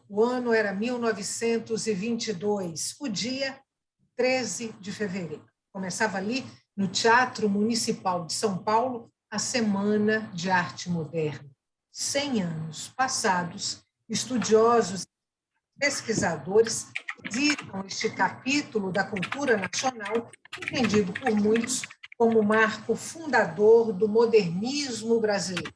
o ano era 1922, o dia 13 de fevereiro. Começava ali, no Teatro Municipal de São Paulo, a Semana de Arte Moderna. 100 anos passados, estudiosos e pesquisadores visitam este capítulo da cultura nacional, entendido por muitos como o marco fundador do modernismo brasileiro.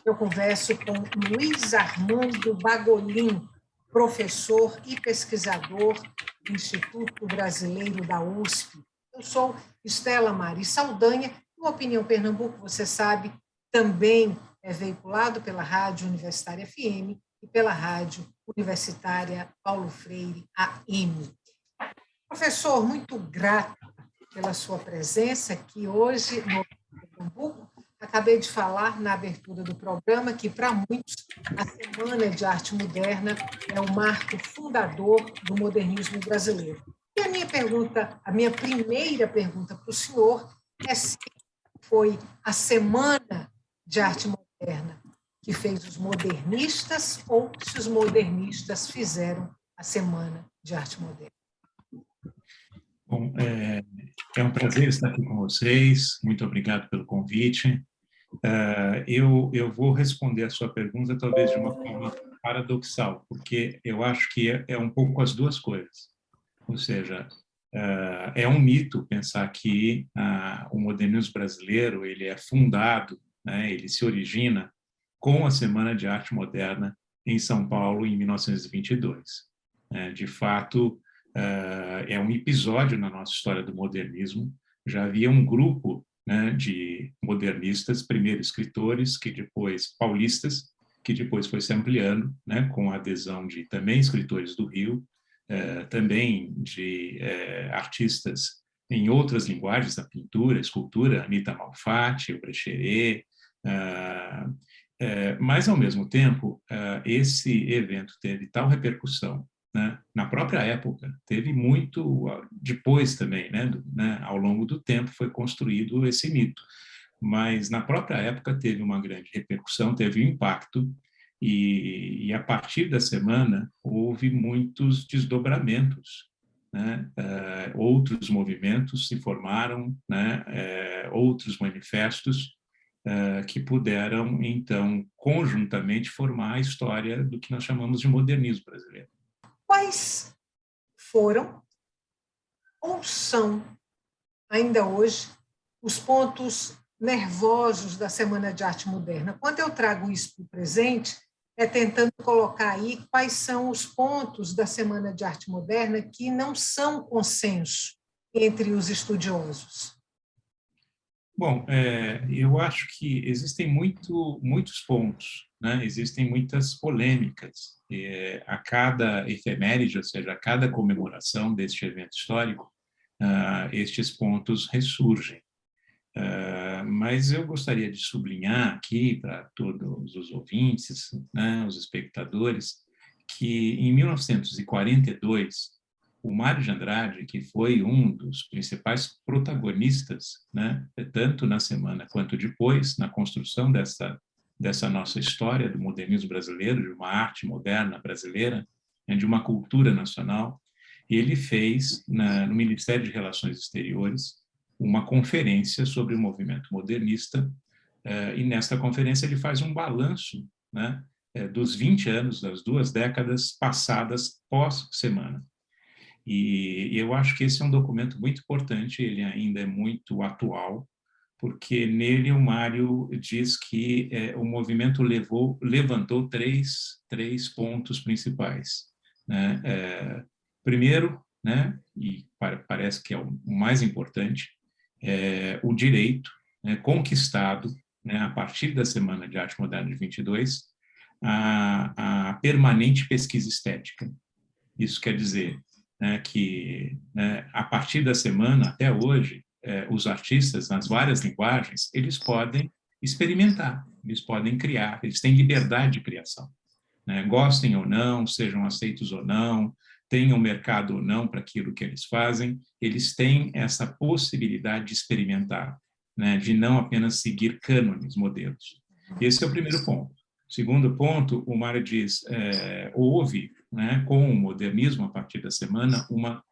Eu converso com Luiz Armando Bagolin, professor e pesquisador do Instituto Brasileiro da USP. Eu sou Estela Mari Saldanha, e o Opinião Pernambuco, você sabe, também é veiculado pela Rádio Universitária FM e pela Rádio Universitária Paulo Freire AM. Professor, muito grata pela sua presença aqui hoje no Pernambuco. Acabei de falar na abertura do programa que, para muitos, a Semana de Arte Moderna é o marco fundador do modernismo brasileiro. E a minha primeira pergunta para o senhor é se foi a Semana de Arte Moderna que fez os modernistas ou se os modernistas fizeram a Semana de Arte Moderna. Bom, é um prazer estar aqui com vocês. Muito obrigado pelo convite. Eu vou responder a sua pergunta talvez de uma forma paradoxal, porque eu acho que é um pouco as duas coisas. Ou seja, é um mito pensar que o modernismo brasileiro ele é fundado, né, ele se origina com a Semana de Arte Moderna em São Paulo em 1922. De fato, é um episódio na nossa história do modernismo. Já havia um grupo, né, de modernistas, primeiro escritores, que depois paulistas, que depois foi se ampliando, né, com a adesão de também escritores do Rio, também de artistas em outras linguagens da pintura, escultura, Anita Malfatti, o Brecheret, mas, ao mesmo tempo, esse evento teve tal repercussão, né, na própria época, teve muito depois também, né, ao longo do tempo foi construído esse mito, mas na própria época teve uma grande repercussão, teve um impacto, e a partir da semana houve muitos desdobramentos, né, outros movimentos se formaram, né, outros manifestos que puderam, então, conjuntamente formar a história do que nós chamamos de modernismo brasileiro. Quais foram ou são, ainda hoje, os pontos nervosos da Semana de Arte Moderna? Quando eu trago isso para o presente, é tentando colocar aí quais são os pontos da Semana de Arte Moderna que não são consenso entre os estudiosos. Bom, eu acho que existem muitos pontos, né? Existem muitas polêmicas. A cada efeméride, ou seja, a cada comemoração deste evento histórico, estes pontos ressurgem. Mas eu gostaria de sublinhar aqui para todos os ouvintes, né, os espectadores, que em 1942, o Mário de Andrade, que foi um dos principais protagonistas, né, tanto na semana quanto depois, na construção dessa nossa história do modernismo brasileiro, de uma arte moderna brasileira, né, de uma cultura nacional, ele fez, no Ministério de Relações Exteriores, uma conferência sobre o movimento modernista, e nesta conferência ele faz um balanço, né, dos 20 anos, das 2 décadas passadas pós-semana. E eu acho que esse é um documento muito importante, ele ainda é muito atual, porque nele o Mário diz que o movimento levantou três pontos principais, né? Primeiro, né, e parece que é o mais importante, o direito, né, conquistado, né, a partir da Semana de Arte Moderna de 22, a permanente pesquisa estética. Isso quer dizer, né, que, né, a partir da semana até hoje, os artistas, nas várias linguagens, eles podem experimentar, eles podem criar, eles têm liberdade de criação, né? Gostem ou não, sejam aceitos ou não, tenham mercado ou não para aquilo que eles fazem, eles têm essa possibilidade de experimentar, né, de não apenas seguir cânones, modelos. Esse é o primeiro ponto. Segundo ponto, o Mário diz, houve, né, com o modernismo, a partir da semana, uma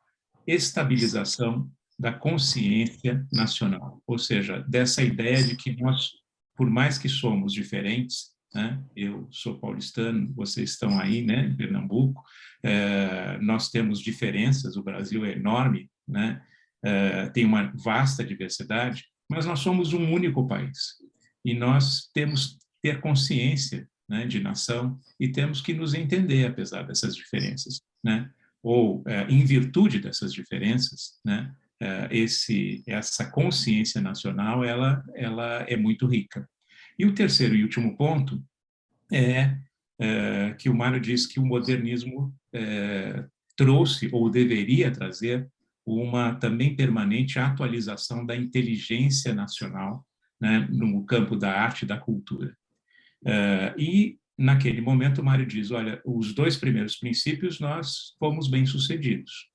estabilização da consciência nacional, ou seja, dessa ideia de que nós, por mais que somos diferentes, né, eu sou paulistano, vocês estão aí, né, em Pernambuco, nós temos diferenças, o Brasil é enorme, né, tem uma vasta diversidade, mas nós somos um único país e nós temos que ter consciência, né, de nação e temos que nos entender apesar dessas diferenças, né? Ou em virtude dessas diferenças, né? Essa consciência nacional ela é muito rica. E o terceiro e último ponto que o Mário diz que o modernismo trouxe ou deveria trazer uma também permanente atualização da inteligência nacional, né, no campo da arte e da cultura. E, naquele momento, o Mário diz, olha, os dois primeiros princípios nós fomos bem-sucedidos,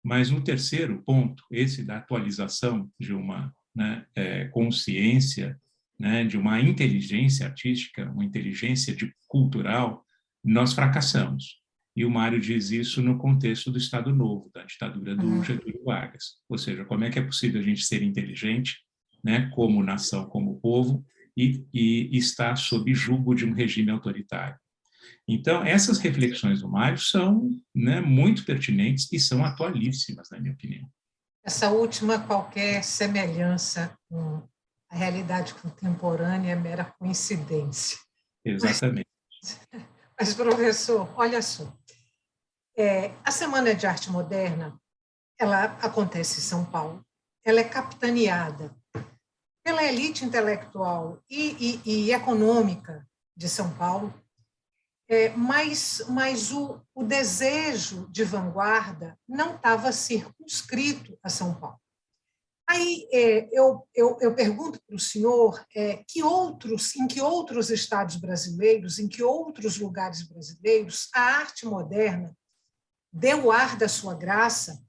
mas no terceiro ponto, esse da atualização de uma, né, consciência, né, de uma inteligência artística, uma inteligência cultural, nós fracassamos. E o Mário diz isso no contexto do Estado Novo, da ditadura do Getúlio Vargas. Ou seja, como é que é possível a gente ser inteligente, né, como nação, como povo, e estar sob julgo de um regime autoritário? Então, essas reflexões do Mário são, né, muito pertinentes e são atualíssimas, na minha opinião. Essa última, qualquer semelhança com a realidade contemporânea é mera coincidência. Exatamente. Mas professor, olha só, a Semana de Arte Moderna, ela acontece em São Paulo, ela é capitaneada pela elite intelectual e econômica de São Paulo, mas o desejo de vanguarda não estava circunscrito a São Paulo. Aí eu pergunto para o senhor em que outros estados brasileiros, em que outros lugares brasileiros, a arte moderna deu ar da sua graça,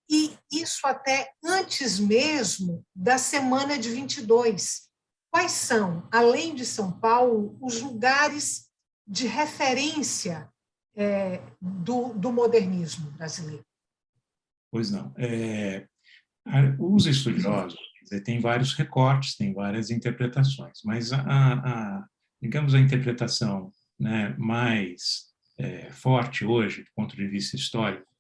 e isso até antes mesmo da Semana de 22. Quais são, além de São Paulo, os lugares de referência do modernismo brasileiro? Pois não. Os estudiosos têm vários recortes, têm várias interpretações, mas digamos, a interpretação, né, mais forte hoje, do ponto de vista histórico,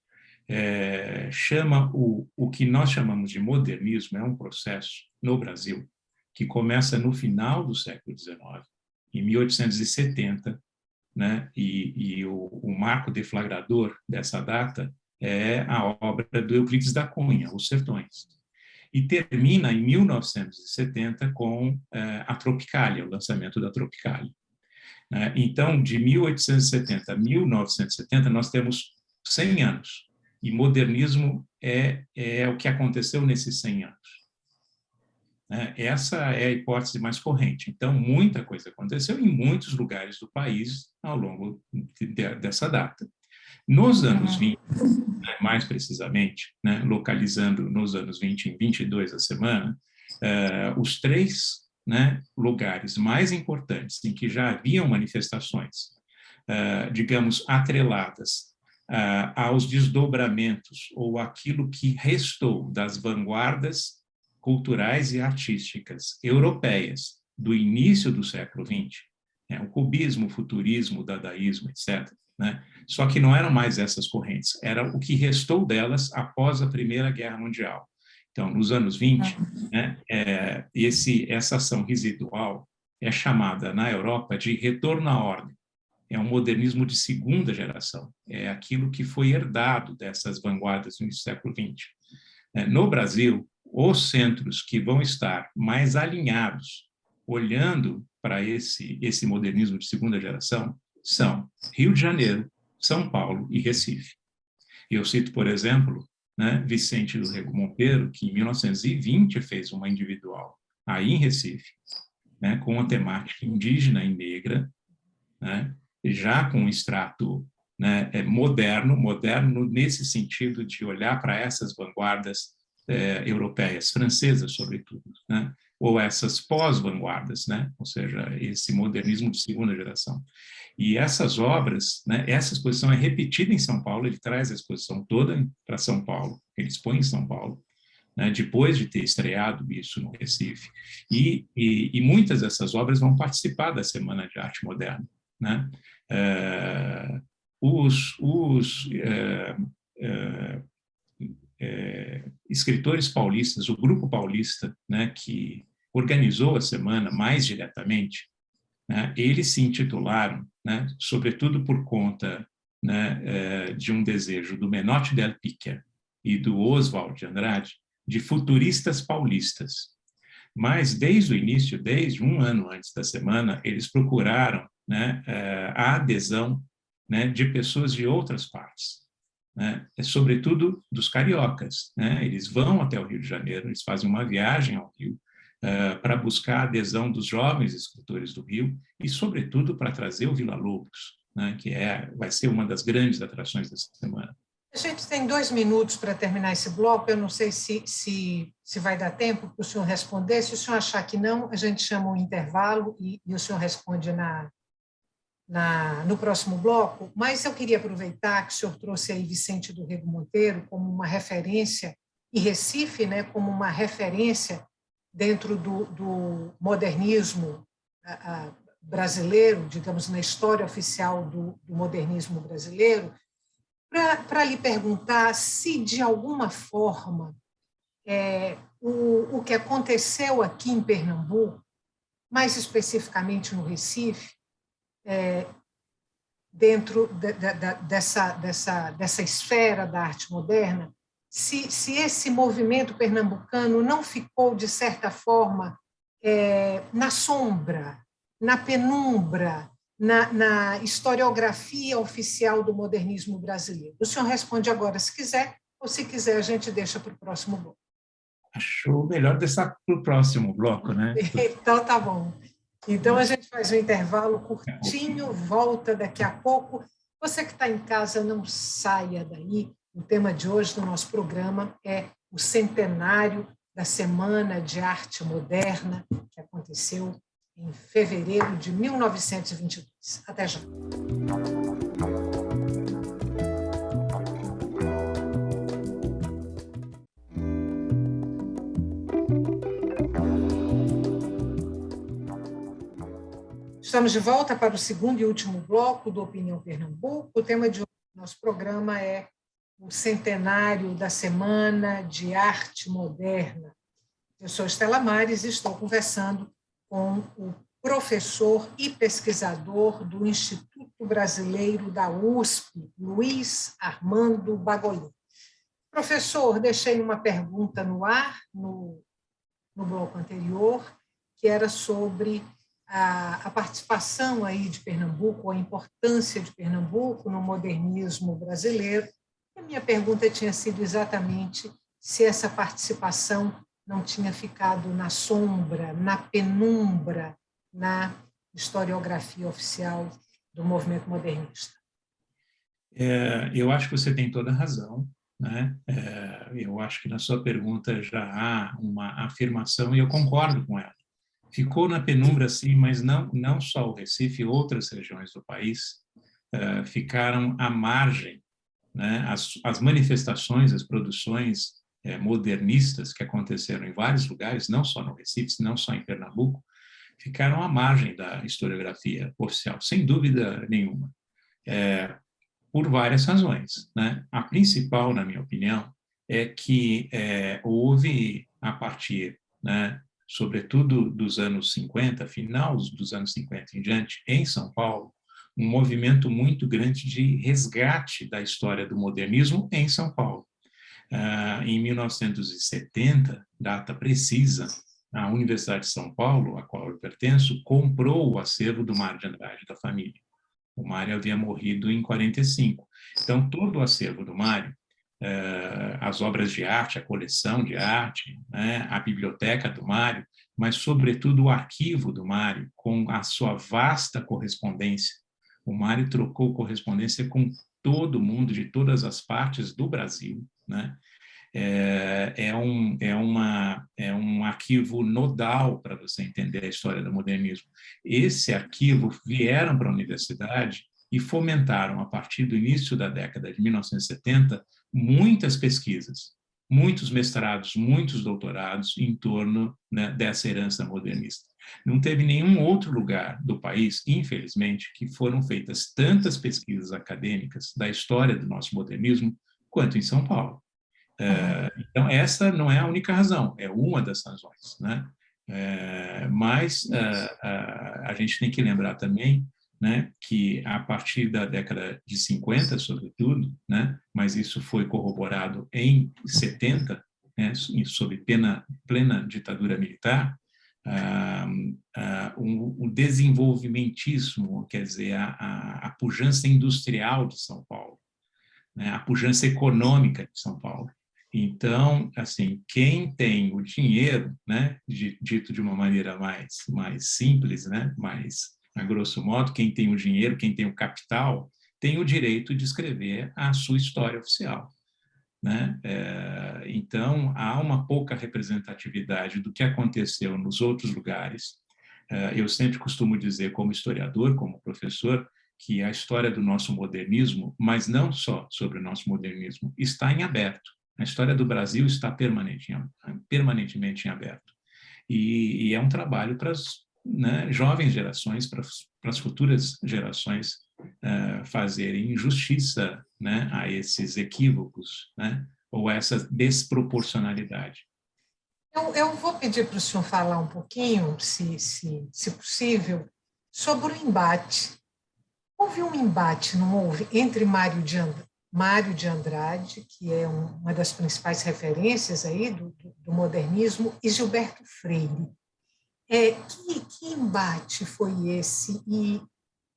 chama o que nós chamamos de modernismo, é um processo no Brasil que começa no final do século XIX, em 1870, né, e o marco deflagrador dessa data é a obra do Euclides da Cunha, Os Sertões. E termina em 1970 com a Tropicália, o lançamento da Tropicália. Então, de 1870 a 1970, nós temos 100 anos. E modernismo é o que aconteceu nesses 100 anos. Essa é a hipótese mais corrente. Então, muita coisa aconteceu em muitos lugares do país ao longo dessa data. Nos anos 20, mais precisamente, né, localizando nos anos 20 em 22 a semana, os três, né, lugares mais importantes em que já haviam manifestações, digamos, atreladas aos desdobramentos ou aquilo que restou das vanguardas culturais e artísticas europeias do início do século XX, o cubismo, o futurismo, o dadaísmo, etc., né? Só que não eram mais essas correntes, era o que restou delas após a Primeira Guerra Mundial. Então, nos anos 20, né, essa ação residual é chamada na Europa de retorno à ordem. É um modernismo de segunda geração, é aquilo que foi herdado dessas vanguardas no século XX. No Brasil, os centros que vão estar mais alinhados, olhando para esse modernismo de segunda geração, são Rio de Janeiro, São Paulo e Recife. Eu cito, por exemplo, né, Vicente do Rego Monteiro, que em 1920 fez uma individual aí em Recife, né, com uma temática indígena e negra, né, já com um extrato, né, moderno nesse sentido de olhar para essas vanguardas europeias, francesas, sobretudo, né, ou essas pós-vanguardas, né? Ou seja, esse modernismo de segunda geração. E essas obras, né, essa exposição é repetida em São Paulo, ele traz a exposição toda para São Paulo, ele expõe em São Paulo, né, depois de ter estreado isso no Recife. E muitas dessas obras vão participar da Semana de Arte Moderna, né? Escritores paulistas, o Grupo Paulista, né, que organizou a semana mais diretamente, né, eles se intitularam, né, sobretudo por conta, né, de um desejo do Menotti del Picchia e do Oswald de Andrade, de futuristas paulistas. Mas, desde o início, desde um ano antes da semana, eles procuraram, né, a adesão, né, de pessoas de outras partes, né, sobretudo dos cariocas, né? Eles vão até o Rio de Janeiro, eles fazem uma viagem ao Rio para buscar a adesão dos jovens escritores do Rio e, sobretudo, para trazer o Villa-Lobos, né, que vai ser uma das grandes atrações dessa semana. A gente tem 2 minutos para terminar esse bloco. Eu não sei se vai dar tempo para o senhor responder. Se o senhor achar que não, a gente chama um intervalo e o senhor responde no próximo bloco. Mas eu queria aproveitar que o senhor trouxe aí Vicente do Rego Monteiro como uma referência, e Recife, né, como uma referência dentro do modernismo brasileiro, digamos, na história oficial do modernismo brasileiro, para lhe perguntar se, de alguma forma, o que aconteceu aqui em Pernambuco, mais especificamente no Recife, dentro dessa esfera da arte moderna, se esse movimento pernambucano não ficou, de certa forma, na sombra, na penumbra, na historiografia oficial do modernismo brasileiro. O senhor responde agora, se quiser, ou se quiser, a gente deixa para o próximo bloco. Acho melhor deixar para o próximo bloco, né? Então, tá bom. Então, a gente faz um intervalo curtinho, volta daqui a pouco. Você que está em casa, não saia daí. O tema de hoje do nosso programa é o centenário da Semana de Arte Moderna, que aconteceu em fevereiro de 1922. Até já. Estamos de volta para o segundo e último bloco do Opinião Pernambuco. O tema de hoje do nosso programa é o centenário da Semana de Arte Moderna. Eu sou Estela Mares e estou conversando com o professor e pesquisador do Instituto Brasileiro da USP, Luiz Armando Bagolin. Professor, deixei uma pergunta no ar, no bloco anterior, que era sobre a participação aí de Pernambuco, a importância de Pernambuco no modernismo brasileiro. A minha pergunta tinha sido exatamente se essa participação não tinha ficado na sombra, na penumbra, na historiografia oficial do movimento modernista. Eu acho que você tem toda a razão, né? Eu acho que na sua pergunta já há uma afirmação e eu concordo com ela. Ficou na penumbra, sim, mas não só o Recife, outras regiões do país ficaram à margem, né? As manifestações, as produções modernistas que aconteceram em vários lugares, não só no Recife, não só em Pernambuco, ficaram à margem da historiografia oficial, sem dúvida nenhuma, por várias razões, né? A principal, na minha opinião, é que houve, a partir, né, sobretudo dos anos 50, final dos anos 50 em diante, em São Paulo, um movimento muito grande de resgate da história do modernismo em São Paulo. Em 1970, data precisa, a Universidade de São Paulo, a qual eu pertenço, comprou o acervo do Mário de Andrade, da família. O Mário havia morrido em 45. Então, todo o acervo do Mário, as obras de arte, a coleção de arte, né, a biblioteca do Mário, mas, sobretudo, o arquivo do Mário, com a sua vasta correspondência. O Mário trocou correspondência com todo mundo, de todas as partes do Brasil, né? é um arquivo nodal para você entender a história do modernismo. Esse arquivo vieram para a universidade e fomentaram, a partir do início da década de 1970, muitas pesquisas, muitos mestrados, muitos doutorados em torno, né, dessa herança modernista. Não teve nenhum outro lugar do país, infelizmente, que foram feitas tantas pesquisas acadêmicas da história do nosso modernismo quanto em São Paulo. Então, essa não é a única razão, é uma das razões, né? Mas a gente tem que lembrar também, né, que a partir da década de 50, sobretudo, né, mas isso foi corroborado em 70, né, sob plena ditadura militar, o desenvolvimentismo, quer dizer, a pujança industrial de São Paulo, né, a pujança econômica de São Paulo. Então, assim, quem tem o dinheiro, né, dito de uma maneira mais simples, né, mais a grosso modo, quem tem o dinheiro, quem tem o capital, tem o direito de escrever a sua história oficial, né? Então, há uma pouca representatividade do que aconteceu nos outros lugares. Eu sempre costumo dizer, como historiador, como professor, que a história do nosso modernismo, mas não só sobre o nosso modernismo, está em aberto. A história do Brasil está permanentemente em aberto. E é um trabalho para as, né, jovens gerações, para as futuras gerações fazerem justiça, né, a esses equívocos, né, ou a essa desproporcionalidade. Eu vou pedir para o senhor falar um pouquinho, se possível, sobre o embate. Houve um embate, não houve, entre Mário de Andrade, que é uma das principais referências aí do modernismo, e Gilberto Freire. Que embate foi esse e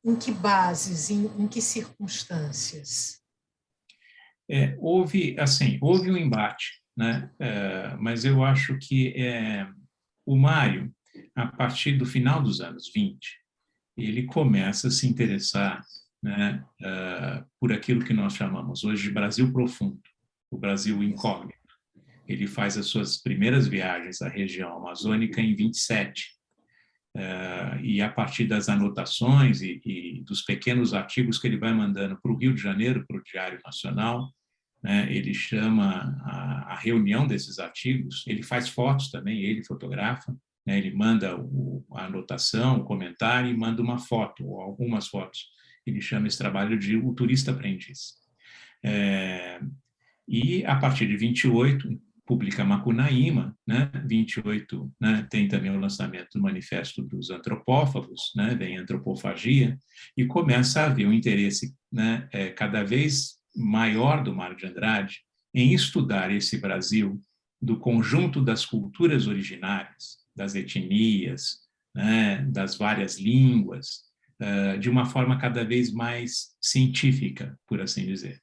em que bases, em que circunstâncias? Houve um embate, né? Mas eu acho que o Mário, a partir do final dos anos 20, ele começa a se interessar, né, por aquilo que nós chamamos hoje de Brasil profundo, o Brasil incógnito. Ele faz as suas primeiras viagens à região amazônica em 27, e a partir das anotações e dos pequenos artigos que ele vai mandando para o Rio de Janeiro, para o Diário Nacional, né, ele chama a reunião desses artigos, ele faz fotos também, ele fotografa, né, ele manda a anotação, o comentário e manda uma foto, ou algumas fotos. Ele chama esse trabalho de O Turista Aprendiz. E, a partir de 28, publica Macunaíma, né? 28, né? Tem também o lançamento do Manifesto dos Antropófagos, né? Vem Antropofagia, e começa a haver um interesse, né, cada vez maior do Mário de Andrade em estudar esse Brasil do conjunto das culturas originárias, das etnias, né, das várias línguas, de uma forma cada vez mais científica, por assim dizer,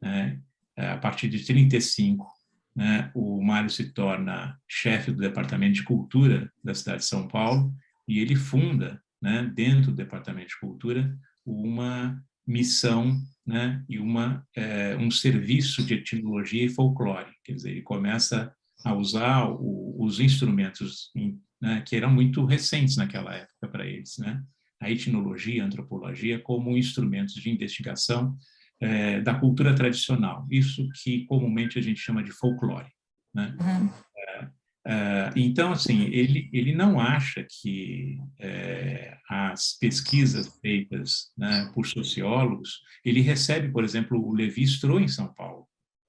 né? A partir de 35, né, o Mário se torna chefe do Departamento de Cultura da cidade de São Paulo e ele funda, né, dentro do Departamento de Cultura, uma missão, né, e um serviço de etnologia e folclore. Quer dizer, ele começa a usar os instrumentos, né, que eram muito recentes naquela época para eles, né, a etnologia, a antropologia, como instrumentos de investigação da cultura tradicional, isso que comumente a gente chama de folclore, né? Então, assim, ele não acha que as pesquisas feitas, né, por sociólogos, ele recebe, por exemplo, o Lévi-Strauss em São Paulo,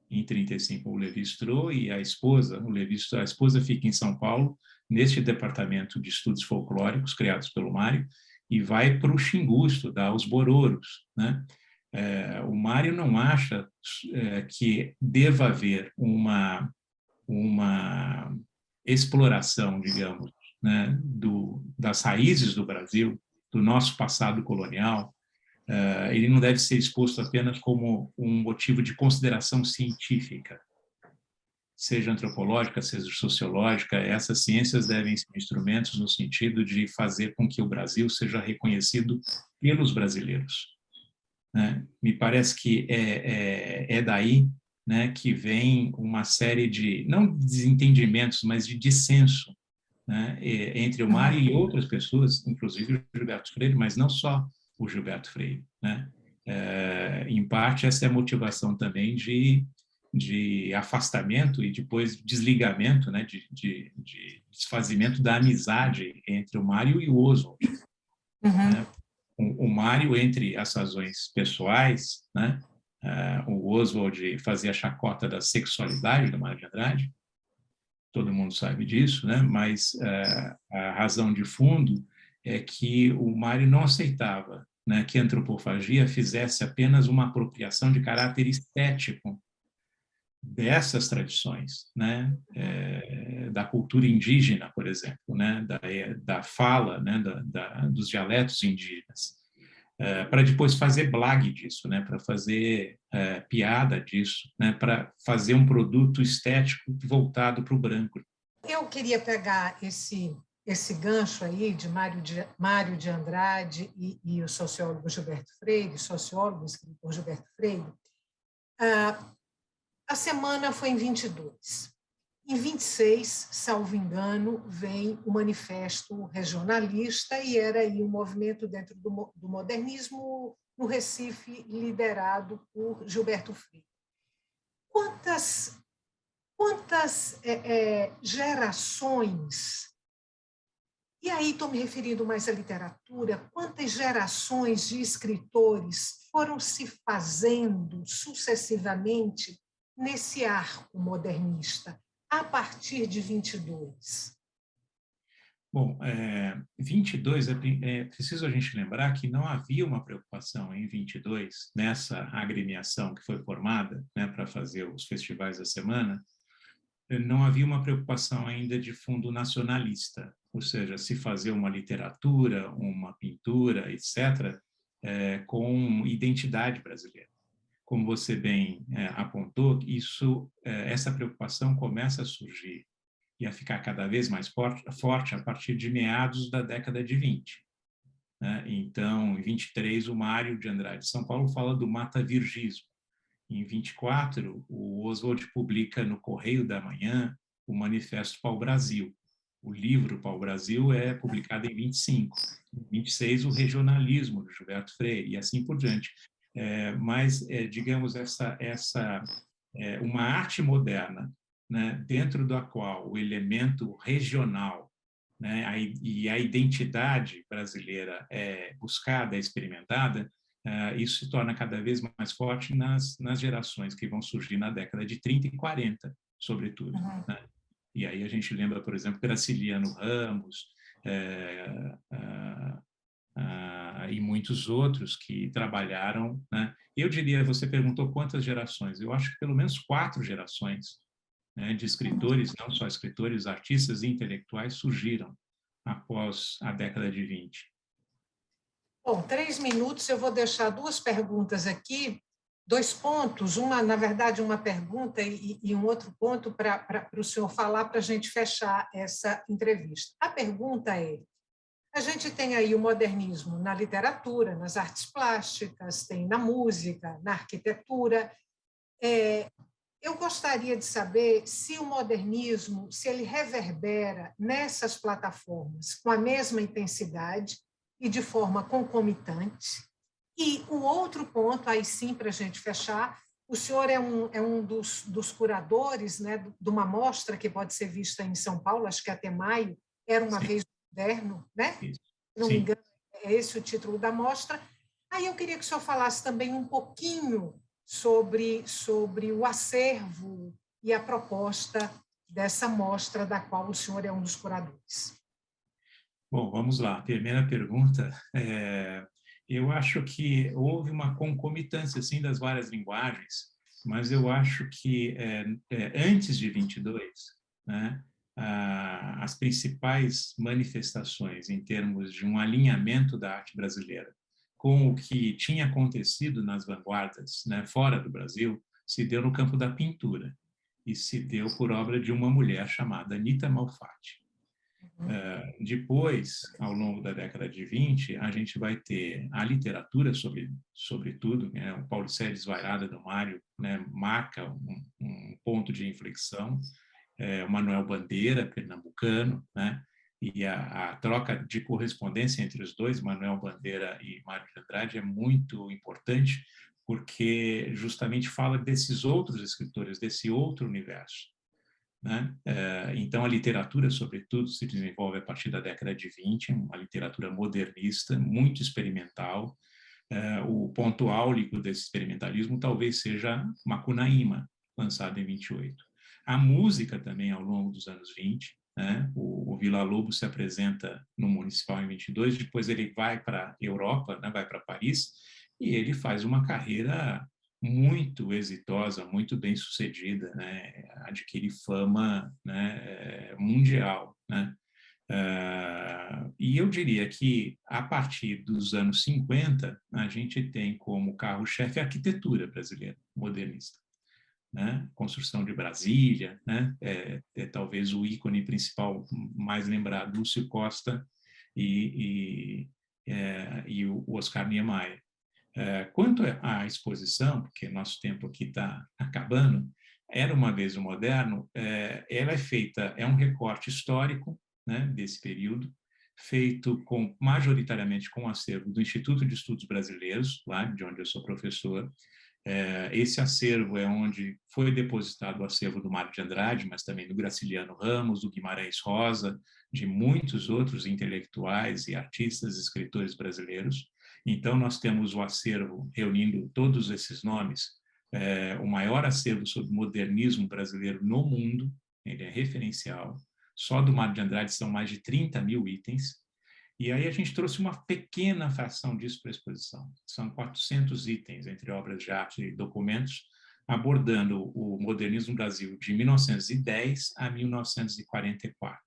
em 35, o Lévi-Strauss e a esposa fica em São Paulo, neste departamento de estudos folclóricos criados pelo Mário, e vai para o Xingu estudar os bororos, né? O Mário não acha que deva haver uma exploração, digamos, né, das raízes do Brasil, do nosso passado colonial. Ele não deve ser exposto apenas como um motivo de consideração científica, seja antropológica, seja sociológica. Essas ciências devem ser instrumentos no sentido de fazer com que o Brasil seja reconhecido pelos brasileiros, né? Me parece que é daí né, que vem uma série de, não desentendimentos, mas de dissenso, né, entre o Mário e outras pessoas, inclusive o Gilberto Freire, mas não só o Gilberto Freire, né? Em parte, essa é a motivação também de afastamento e depois desligamento, né, de desfazimento da amizade entre o Mário e o Oswald. Né? O Mário, entre as razões pessoais, né, o Oswald fazia a chacota da sexualidade do Mário de Andrade, todo mundo sabe disso, né? Mas a razão de fundo é que o Mário não aceitava, né, que a antropofagia fizesse apenas uma apropriação de caráter estético dessas tradições, né, da cultura indígena, por exemplo, né, da fala, né, dos dialetos indígenas, para depois fazer blague disso, né, para fazer piada disso, né, para fazer um produto estético voltado para o branco. Eu queria pegar esse gancho aí de Mário de Andrade e o sociólogo Gilberto Freire, sociólogo, escritor Gilberto Freire. A semana foi em 22. Em 26, salvo engano, vem o Manifesto Regionalista e era aí um movimento dentro do modernismo no Recife, liderado por Gilberto Freire. Quantas gerações, e aí estou me referindo mais à literatura, quantas gerações de escritores foram se fazendo sucessivamente nesse arco modernista, a partir de 22? Bom, 22, é preciso a gente lembrar que não havia uma preocupação em 22, nessa agremiação que foi formada, né, para fazer os festivais da semana, não havia uma preocupação ainda de fundo nacionalista, ou seja, se fazer uma literatura, uma pintura, etc., com identidade brasileira. Como você bem apontou, essa preocupação começa a surgir e a ficar cada vez mais forte a partir de meados da década de 20. Né? Então, em 23, o Mário de Andrade de São Paulo fala do matavirgismo. Em 24, o Oswald publica no Correio da Manhã o Manifesto Pau-Brasil. O livro Pau-Brasil é publicado em 25. Em 26, o Regionalismo, de Gilberto Freire, e assim por diante. Mas, digamos, uma arte moderna, né, dentro da qual o elemento regional, né, e a identidade brasileira é buscada, é experimentada, isso se torna cada vez mais forte nas gerações que vão surgir na década de 30 e 40, sobretudo. Uhum. Né? E aí a gente lembra, por exemplo, Graciliano Ramos e muitos outros que trabalharam. Né? Eu diria, você perguntou quantas gerações, eu acho que pelo menos 4 gerações, né, de escritores, não só escritores, artistas e intelectuais surgiram após a década de 20. Bom, 3 minutos, eu vou deixar 2 perguntas aqui, 2 pontos, na verdade, uma pergunta e um outro ponto para o senhor falar, para a gente fechar essa entrevista. A pergunta é: a gente tem aí o modernismo na literatura, nas artes plásticas, tem na música, na arquitetura. Eu gostaria de saber se o modernismo, se ele reverbera nessas plataformas com a mesma intensidade e de forma concomitante. E o outro ponto, aí sim, para a gente fechar, o senhor é um dos curadores, né, de uma mostra que pode ser vista em São Paulo, acho que até maio, Era uma Sim. Vez Moderno, né? Isso. Se não me Sim. engano, é esse o título da mostra. Aí eu queria que o senhor falasse também um pouquinho sobre o acervo e a proposta dessa mostra, da qual o senhor é um dos curadores. Bom, vamos lá. Primeira pergunta. Eu acho que houve uma concomitância, assim, das várias linguagens, mas eu acho que antes de 22, né, as principais manifestações em termos de um alinhamento da arte brasileira com o que tinha acontecido nas vanguardas, né, fora do Brasil, se deu no campo da pintura e se deu por obra de uma mulher chamada Anita Malfatti. Depois, ao longo da década de 20, a gente vai ter a literatura sobre tudo, né? O Paulicéia Desvairada do Mário, né, marca um ponto de inflexão, o Manuel Bandeira, pernambucano, né? E a troca de correspondência entre os dois, Manuel Bandeira e Mário de Andrade, é muito importante, porque justamente fala desses outros escritores, desse outro universo, né? Então, a literatura, sobretudo, se desenvolve a partir da década de 20, uma literatura modernista, muito experimental. O ponto áureo desse experimentalismo talvez seja Macunaíma, lançado em 28. A música também, ao longo dos anos 20, né? O Villa-Lobos se apresenta no Municipal em 22, depois ele vai para a Europa, né? Vai para Paris, e ele faz uma carreira muito exitosa, muito bem sucedida, né? Adquire fama, né? Mundial, né? E eu diria que, a partir dos anos 50, a gente tem como carro-chefe a arquitetura brasileira, modernista, né? Construção de Brasília, né? Talvez o ícone principal mais lembrado, Lúcio Costa e o Oscar Niemeyer. Quanto à exposição, porque nosso tempo aqui está acabando, Era uma vez o moderno, ela é feita, é um recorte histórico, né, desse período, feito majoritariamente com o acervo do Instituto de Estudos Brasileiros, lá de onde eu sou professor. Esse acervo é onde foi depositado o acervo do Mário de Andrade, mas também do Graciliano Ramos, do Guimarães Rosa, de muitos outros intelectuais e artistas e escritores brasileiros. Então, nós temos o acervo reunindo todos esses nomes, o maior acervo sobre modernismo brasileiro no mundo, ele é referencial. Só do Mário de Andrade são mais de 30 mil itens. E aí a gente trouxe uma pequena fração disso para a exposição. São 400 itens, entre obras de arte e documentos, abordando o modernismo no Brasil de 1910 a 1944.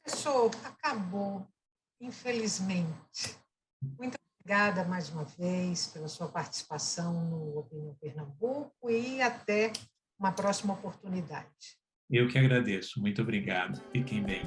Professor, acabou, infelizmente. Muito obrigada mais uma vez pela sua participação no Opinião Pernambuco e até uma próxima oportunidade. Eu que agradeço. Muito obrigado. Fiquem bem.